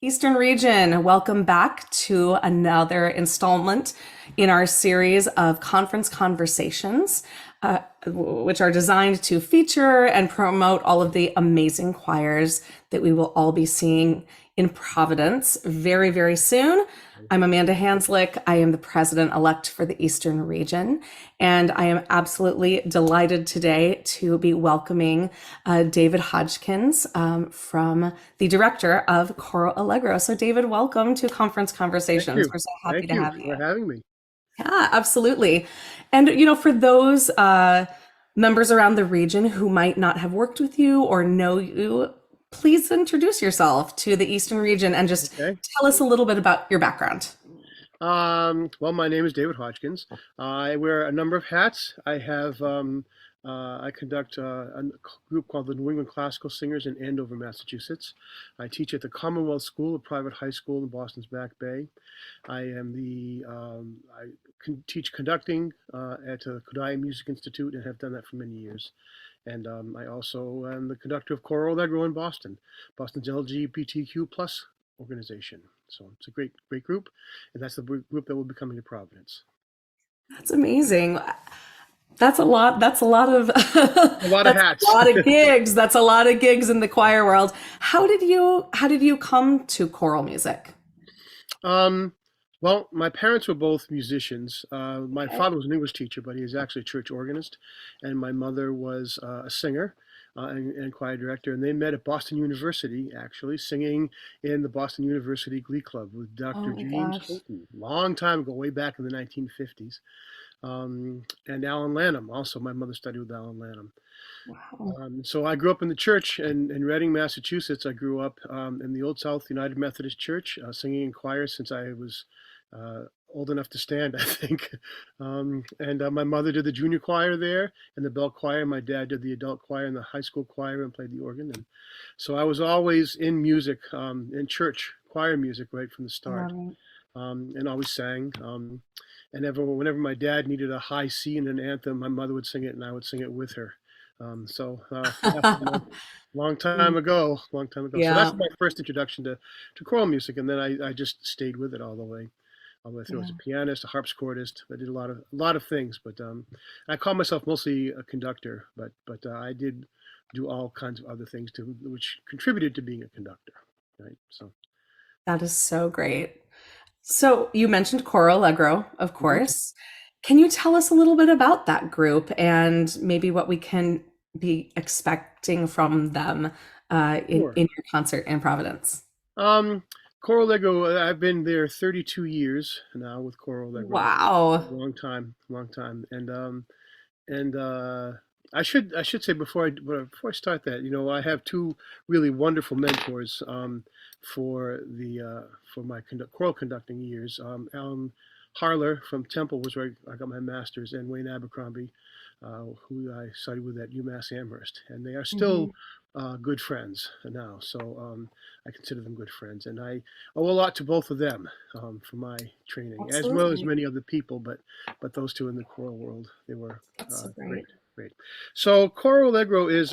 Eastern Region, welcome back to another installment in our series of conference conversations, which are designed to feature and promote all of the amazing choirs that we will all be seeing in Providence very, very soon. I'm Amanda Hanzlik. I am the president-elect for the Eastern Region, and I am absolutely delighted today to be welcoming David Hodgkins from the director of Coro Allegro. So David, welcome to Conference Thank Conversations. you. We're so happy Thank to you have you. for having me. Yeah, absolutely. And for those members around the region who might not have worked with you or know you, please introduce yourself to the Eastern region and just Okay. tell us a little bit about your background. Well, my name is David Hodgkins. I wear a number of hats. I conduct a group called the New England Classical Singers in Andover, Massachusetts. I teach at the Commonwealth School, a private high school in Boston's Back Bay. I teach conducting at the Kodai Music Institute and have done that for many years. And I also am the conductor of Coro Allegro in Boston, Boston's LGBTQ plus organization. So it's a great group, and that's the group that will be coming to Providence. That's amazing. That's a lot. That's a lot of A lot of that's a hats. lot of gigs. That's a lot of gigs in the choir world. How did you come to choral music? um, well, my parents were both musicians. My Okay. father was an English teacher, but he was actually a church organist, and my mother was a singer. And choir director, and they met at Boston University, actually, singing in the Boston University Glee Club with Oh Dr. my James gosh. Hilton, long time ago, way back in the 1950s. And Alan Lanham. Also, my mother studied with Alan Lanham. Wow. So I grew up in the church in Reading, Massachusetts. I grew up in the Old South United Methodist Church, singing in choir since I was uh, old enough to stand, I think. And my mother did the junior choir there and the bell choir. My dad did the adult choir and the high school choir and played the organ. And so I was always in music, in church choir music right from the I start, love it. and always sang. And whenever my dad needed a high C in an anthem, my mother would sing it, and I would sing it with her. That's a long time ago, long time ago. So that's Yeah. my first introduction to choral music, and then I just stayed with it all the way through. As a Yeah. pianist, a harpsichordist. I did a lot of things, but I call myself mostly a conductor, but I did do all kinds of other things too, which contributed to being a conductor. Right. So. That is so great. So you mentioned Coro Allegro, of Mhm. course. Can you tell us a little bit about that group and maybe what we can be expecting from them Sure. in your concert in Providence? Um, Coro Allegro, I've been there 32 years now with Coro Allegro. Wow. Long time. And I should say before I start that, I have two really wonderful mentors for my choral conducting years. Alan Harler from Temple was where I got my master's, and Wayne Abercrombie, who I studied with at UMass Amherst, and they are still Mhm. good friends now. So I consider them good friends, and I owe a lot to both of them for my training, as well as Absolutely. many other people. But those two in the choral world, they were That's so great, great. great. So Coro Allegro is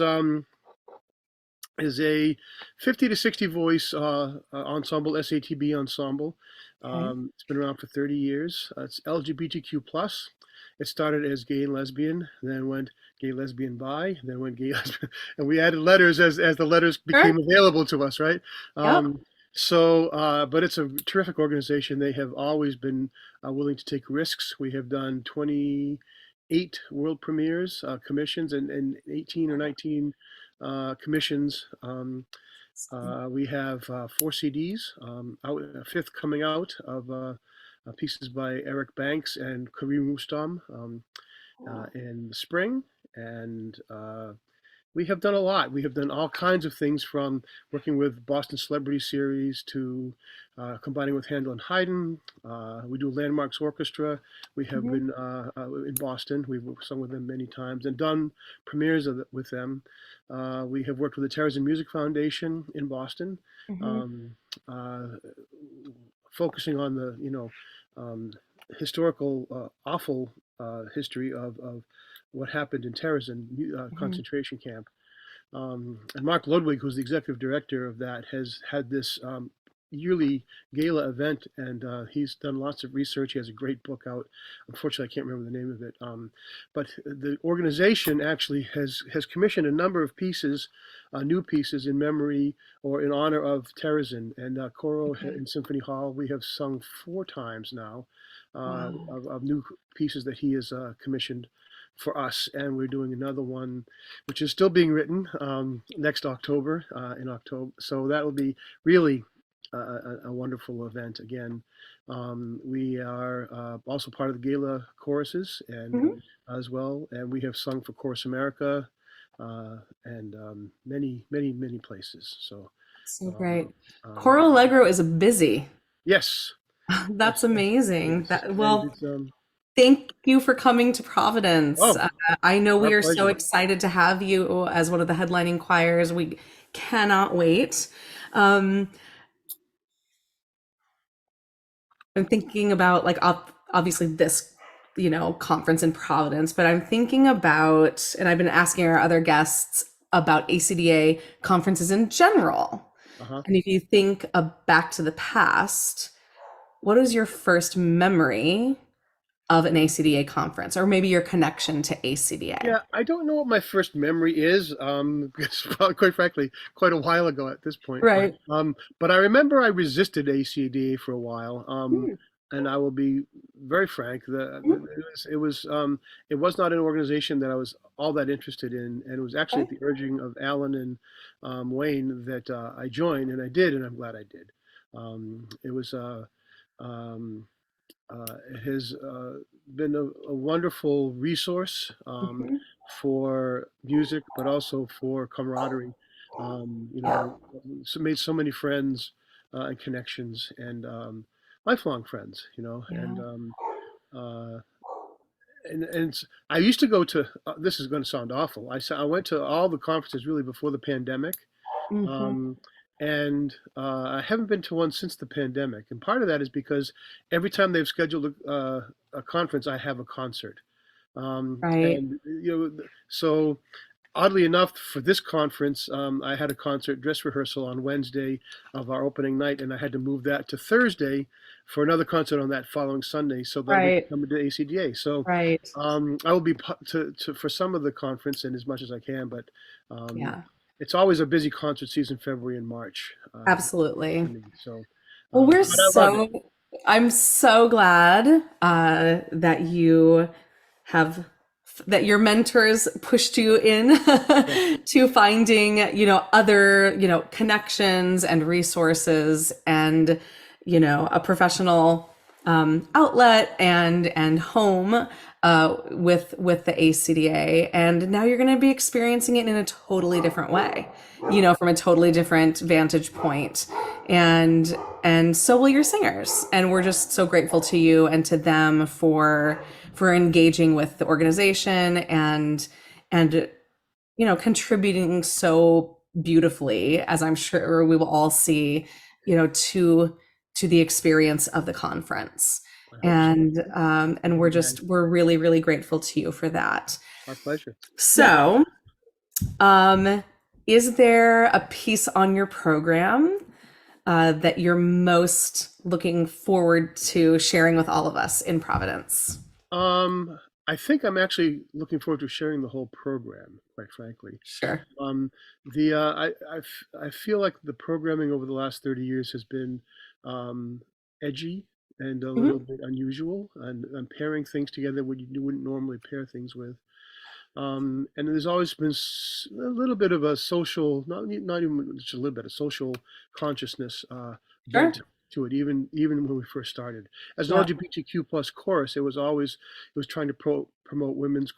a 50 to 60 voice ensemble, SATB ensemble. Okay. It's been around for 30 years. It's LGBTQ plus. It started as gay and lesbian, then went gay, lesbian, bi, then went gay, lesbian, and we added letters as the letters Sure. became available to us, right? Yep. But it's a terrific organization. They have always been willing to take risks. We have done 28 world premieres, commissions, and 18 or 19 commissions. We have four CDs, a fifth coming out of pieces by Eric Banks and Kareem Rustam in the spring. And we have done a lot. We have done all kinds of things from working with Boston Celebrity Series to combining with Handel and Haydn. We do Landmarks Orchestra. We have Mhm. been in Boston. We've sung with them many times and done premieres with them. We have worked with the Terrorism Music Foundation in Boston, Mhm. um, uh, focusing on the um, historical awful history of what happened in terrorism Mhm. concentration camp. And Mark Ludwig, who's the executive director of that, has had this yearly gala event, and he's done lots of research. He has a great book out. Unfortunately, I can't remember the name of it. But the organization actually has commissioned a number of pieces, new pieces in memory or in honor of Terezin. And Coro Okay. in Symphony Hall, we have sung 4 times now Wow. of new pieces that he has commissioned for us, and we're doing another one, which is still being written next October, in October. So that will be really a wonderful event again. We are also part of the gala choruses and Mhm. as well, and we have sung for Chorus America and many, many, many places. So So um, great. um, Coro Allegro is busy. yes, That's yes, amazing. yes, That, and well, it's thank you for coming to Providence. oh, I know our we are so pleasure. excited to have you as one of the headlining choirs. We cannot wait. Um, I'm thinking about like obviously this, conference in Providence, but I'm thinking about, and I've been asking our other guests about ACDA conferences in general. Uh-huh. And if you think back to the past, what is your first memory of an ACDA conference, or maybe your connection to ACDA? Yeah, I don't know what my first memory is, because probably, quite frankly, quite a while ago at this point. Right. But I remember I resisted ACDA for a while, Hmm. and I will be very frank. It was not an organization that I was all that interested in, and it was actually Okay. at the urging of Alan and Wayne that I joined, and I did, and I'm glad I did. It was um, it has been a wonderful resource Mhm. for music, but also for camaraderie. Yeah. Made so many friends and connections and lifelong friends. Yeah. Uh, I used to go to. This is going to sound awful. I went to all the conferences really before the pandemic, Hmm. um, and I haven't been to one since the pandemic. And part of that is because every time they've scheduled a conference, I have a concert. Right. So oddly enough, for this conference, I had a concert dress rehearsal on Wednesday of our opening night, and I had to move that to Thursday for another concert on that following Sunday so that we could Right. come into ACDA. So Right. I will be for some of the conference and as much as I can, but um, Yeah. it's always a busy concert season, February and March for Absolutely. me. So, Well, but I love it. I'm so glad that you have, that your mentors pushed you in Yeah, to finding, other, connections and resources and, a professional outlet and home with the ACDA. And now you're going to be experiencing it in a totally different way, from a totally different vantage point. And so will your singers. And we're just so grateful to you and to them for engaging with the organization and contributing so beautifully, as I'm sure we will all see, to the experience of the conference. I hope so. And we're really, really grateful to you for that. Our pleasure. Yeah. So, um, is there a piece on your program that you're most looking forward to sharing with all of us in Providence? Um, I think I'm actually looking forward to sharing the whole program, quite frankly. Sure. Um, I feel like the programming over the last 30 years has been um, edgy and a little Hmm. bit unusual, and pairing things together when you wouldn't normally pair things with. And there's always been a little bit of a social, not even just a little bit, a social consciousness Sure. bent to it, even when we first started. As an Yeah. LGBTQ plus chorus, it was trying to promote women's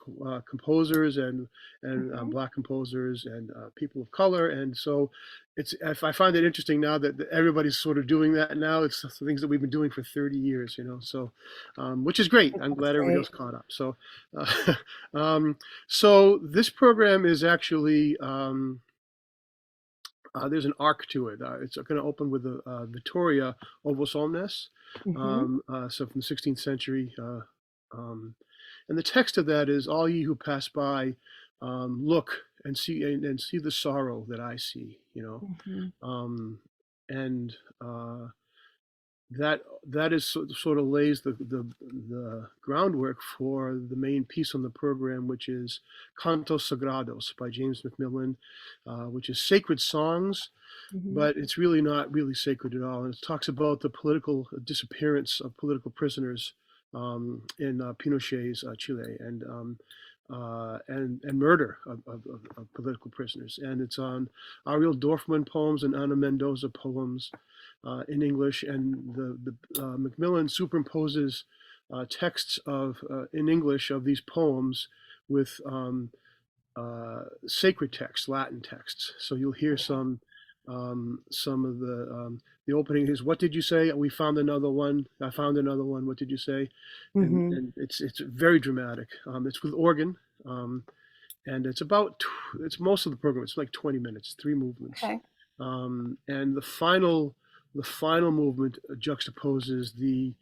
composers and Mhm. black composers and people of color. And so if I find it interesting now that everybody's sort of doing that now. It's the things that we've been doing for 30 years, so which is great. I'm That's glad everybody else great. caught up. Uh, um, so this program is actually there's an arc to it. It's going to open with the Vittoria Ovo Somnes, Hmm. so from the 16th century, um, and the text of that is, "All ye who pass by, look and see the sorrow that I see." Hmm. Um, and that that is sort of lays the groundwork for the main piece on the program, which is Cantos Sagrados by James Macmillan, which is sacred songs, Mhm. but it's really not really sacred at all. And it talks about the political disappearance of political prisoners in Pinochet's Chile, and murder of political prisoners. And it's on Ariel Dorfman poems and Ana Mendoza poems in English, and the Macmillan superimposes texts of in English of these poems with sacred texts, Latin texts. So you'll hear some of the opening is, "What did you say? We found another one. I found another one. What did you say?" Mhm. And it's very dramatic. It's with organ, um, and it's most of the program. It's like 20 minutes, three movements, Okay. and the final movement juxtaposes the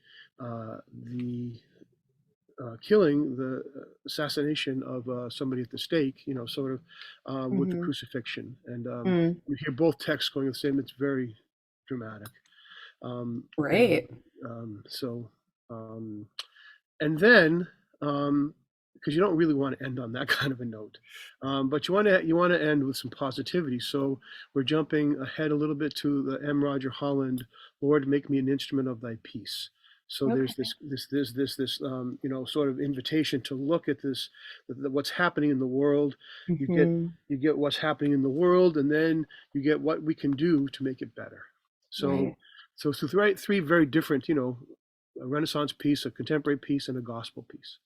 killing, the assassination of somebody at the stake, sort of with the Mhm. crucifixion. And Mm. you hear both texts going the same. It's very dramatic. And Great. so, and then, because you don't really want to end on that kind of a note, but you want to end with some positivity. So we're jumping ahead a little bit to the M. Roger Holland, "Lord, make me an instrument of Thy peace." So there's Okay. this sort of invitation to look at this, what's happening in the world. You get Mhm. you get what's happening in the world, and then you get what we can do to make it better. So Right. so three very different, a Renaissance piece, a contemporary piece, and a gospel piece.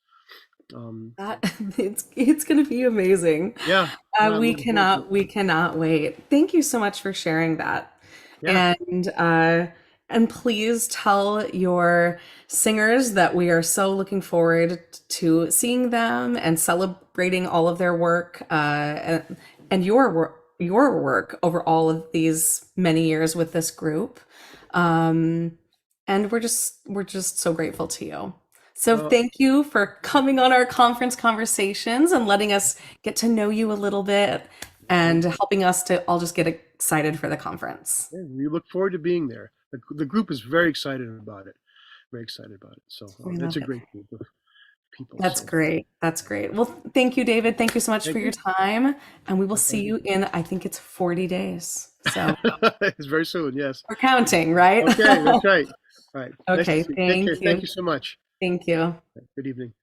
Um, That it's going to be amazing. yeah, yeah, I'm We looking forward to it. cannot wait. Thank you so much for sharing that. Yeah, And and please tell your singers that we are so looking forward to seeing them and celebrating all of their work and your work over all of these many years with this group. Um, and we're just so grateful to you. So well, thank you for coming on our conference conversations and letting us get to know you a little bit um, and helping us to all just get excited for the conference. yeah, we look forward to being there. The group is very excited about it. Very excited about it. So We it's love a it. great group of people. That's So great. That's great. Well, thank you, David. Thank you so much for thank your you. time. And we will My see pleasure. you in, I think it's 40 days. So It's very soon. Yes. we're counting, right? Okay, that's right. All right. Nice to Okay. see you. Take care. Thank Thank you. you so much. Thank you. Good evening.